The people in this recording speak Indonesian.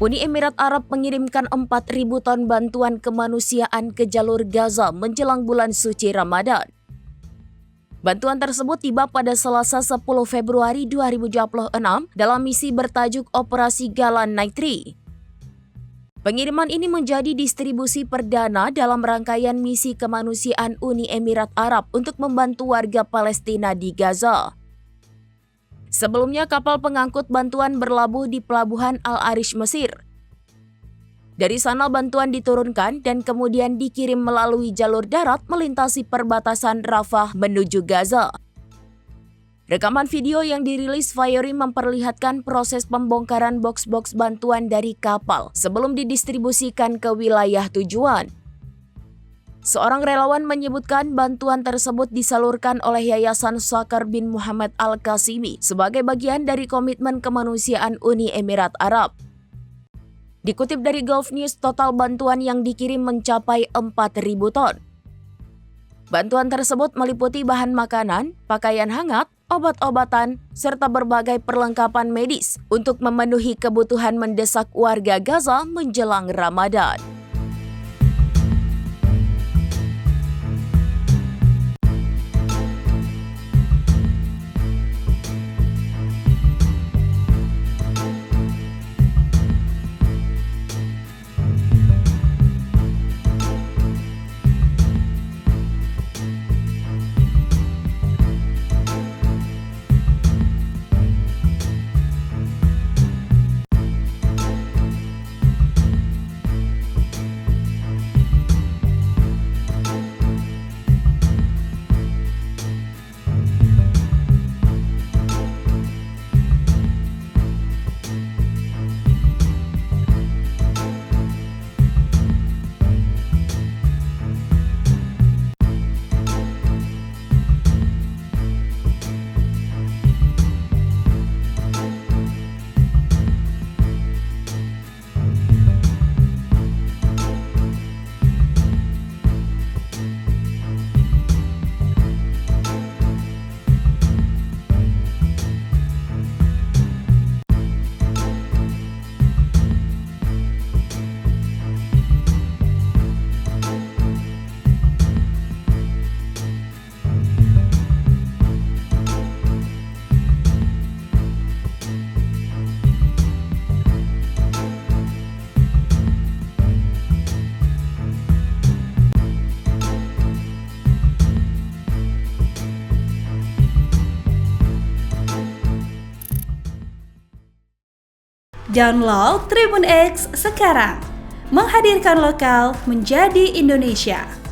Uni Emirat Arab mengirimkan 4.000 ton bantuan kemanusiaan ke jalur Gaza menjelang bulan suci Ramadan. Bantuan tersebut tiba pada Selasa 10 Februari 2026 dalam misi bertajuk Operasi Galan Nitri. Pengiriman ini menjadi distribusi perdana dalam rangkaian misi kemanusiaan Uni Emirat Arab untuk membantu warga Palestina di Gaza. Sebelumnya, kapal pengangkut bantuan berlabuh di pelabuhan Al-Arish, Mesir. Dari sana bantuan diturunkan dan kemudian dikirim melalui jalur darat melintasi perbatasan Rafah menuju Gaza. Rekaman video yang dirilis Fayuri memperlihatkan proses pembongkaran box-box bantuan dari kapal sebelum didistribusikan ke wilayah tujuan. Seorang relawan menyebutkan bantuan tersebut disalurkan oleh Yayasan Sakar bin Muhammad Al-Qasimi sebagai bagian dari komitmen kemanusiaan Uni Emirat Arab. Dikutip dari Gulf News, total bantuan yang dikirim mencapai 4.000 ton. Bantuan tersebut meliputi bahan makanan, pakaian hangat, obat-obatan, serta berbagai perlengkapan medis untuk memenuhi kebutuhan mendesak warga Gaza menjelang Ramadan. Download Tribun X sekarang, menghadirkan lokal menjadi Indonesia.